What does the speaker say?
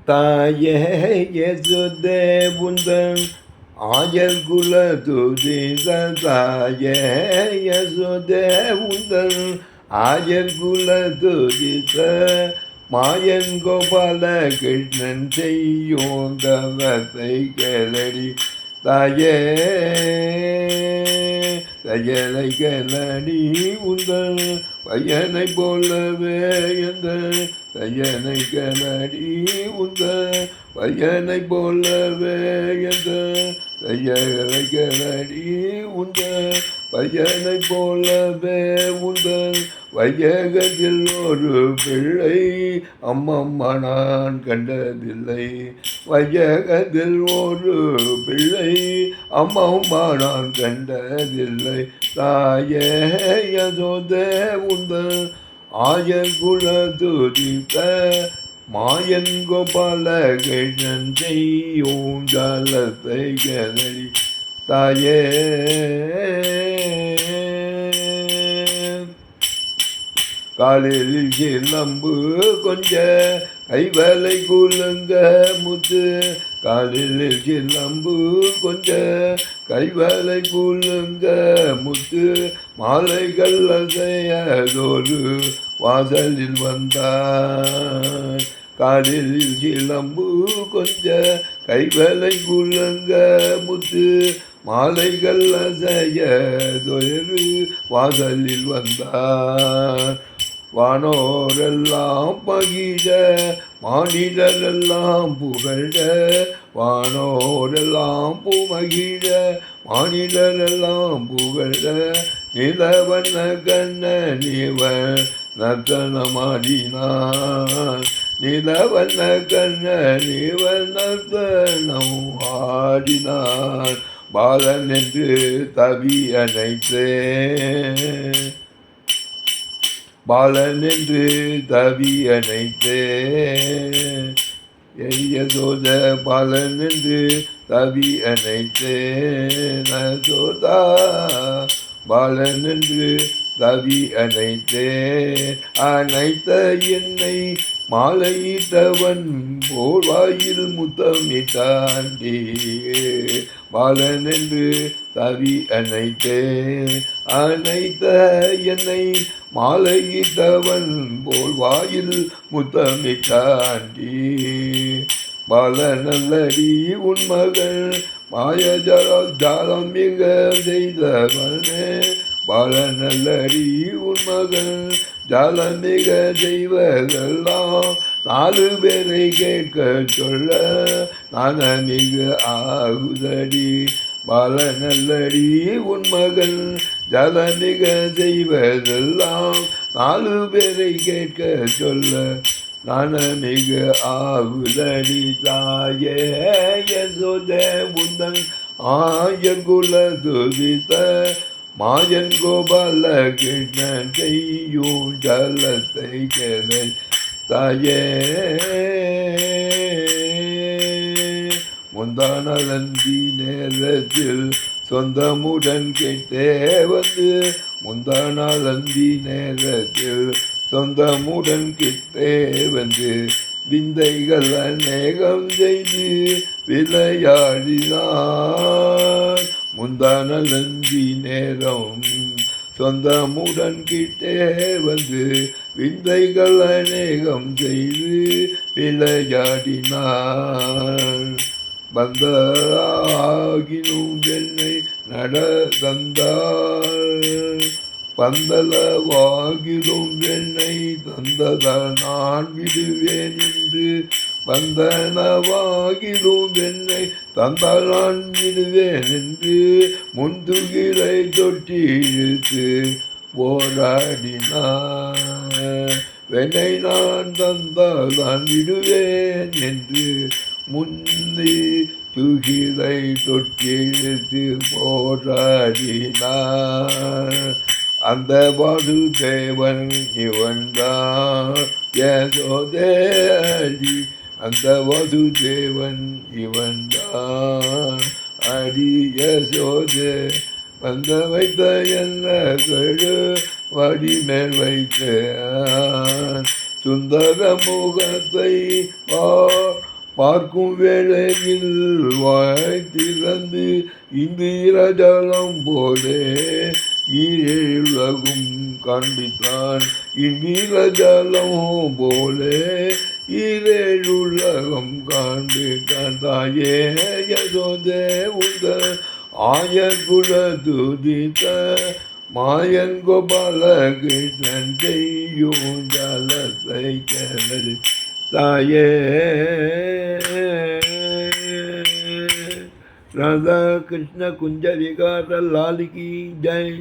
தாயே யசோதே உந்தன் ஆயர் குல துதித தாயே யசோதே உந்தன் ஆயர் குல துதித மாயன் கோபால கிருஷ்ணன் செய்யும் தவத்தை கேளடி தாயே தையலை கேளடி உந்தன் பையனை போலவே எந்த பையனை கேளடி உந்த பையனை போலவே எந்த தையலை கேளடி உந்த பையனை போலவே உந்தன் வையகத்தில் ஒரு பிள்ளை அம்மம்மா நான் கண்டதில்லை வையகத்தில் ஒரு பிள்ளை அம்மம்மா நான் கண்டதில்லை தாயே யசோதே உந்தன் ஆயர் குல துதித்த மாயன் கோபால கிருஷ்ணன் செய்யும் ஜலத்தை கதறி தாயே காலில் சிலம்பு கொஞ்ச கைவலை குலுங்க முத்து காலில் சிலம்பு கொஞ்ச கைவலை குலுங்க முத்து மாலைகள் அசையதொரு வாசலில் வந்தான் காலில் சிலம்பு கொஞ்ச கைவலை குலுங்க முத்து மாலைகள் அசையதொரு வாசலில் வந்தான் வானோரெல்லாம் பகிர மாநிலரெல்லாம் புகழ வானோரெல்லாம் புமகிழ மாநிலரெல்லாம் புகழ நிலவண்ண கண்ணன் இவன் நர்த்தனமாடினான் நிலவண்ண கண்ணன் இவன் நர்த்தனம் ஆடினான் பாலன் என்று தவி அணைத்தேன் பாலன் என்று தவி அணைத்தேன் யசோத பாலன் என்று தவி அணைத்தேன் யசோதா பாலன் என்று தவி அணைத்தேன் அணைத்த என்னை மாலையிட்டவன் போல் வாயில் முத்தமிட்டாண்டி பாலன் என்று தவி அணைத்தேன் அணைத்த என்னை மாலையிட்டவன் போல் வாயில் முத்தமிட்டாண்டி பாலநல்லடி உன் மகள் மாயஜாலம் மிக செய்தவனே பாலநல்லடி உன் மகள் ஜாலமிக செய்வதெல்லாம் 4 பேரை கேட்க சொல்ல நானமிக ஆகுதடி பாலநல்லடி உன் மகள் ஜலமிக செய்வதெல்லாம் 4 பேரை கேட்க சொல்ல நானமிக ஆகுதடி தாயே யசோதே உந்தன் ஆயர் குல துதித்த மாயன் கோபால கிருஷ்ணன் செய்யும் ஜலத்தை கதை தாயே முந்தானந்தி நேரத்தில் சொந்தமுடன் கேட்டே வந்து முந்தானந்தி நேரத்தில் சொந்தமுடன் கிட்டே வந்து விந்தைகள் அநேகம் செய்து விளையாடினார் முந்தானந்தி நேரம் சொந்தமுடன் கிட்டே வந்து விந்தைகள் அநேகம் செய்து விளையாடினார் பந்தராகினும் என்னை நட தந்தார் பந்தளவாகிலும் என்னை தந்ததால் நான் விடுவேன் என்று பந்தனவாகிலும் என்னை தந்தால் நான் விடுவேன் என்று முந்துகிலை தொட்டி இழுத்து போராடினான் வெண்ணை நான் தந்தால் நான் விடுவேன் என்று முந்தி துகிலை தொட்டி இழுத்து போராடினான் அந்த வாசுதேவன் இவன்தான் யசோதேடி அந்த வாசுதேவன் இவன்தான் அடி யசோதே வந்த வைத்த என்ன கழு வடி மேல் வைத்த சுந்தர முகத்தை பார்க்கும் வேளையில் வாய் திறந்து இந்திரஜலம் போலே ஈழகும் காண்பித்தான். இந்திரஜலம் போலே ஈரேழுலகம் காண்பித்தான். தாயே யசோதே உங்கள் ஆயர் குல துதித்த மாயன் கோபால கிருஷ்ணன் செய்யும் ஜலத்தை கிணறு தாயே. राधा कृष्ण कुंज विकार लाल की जय।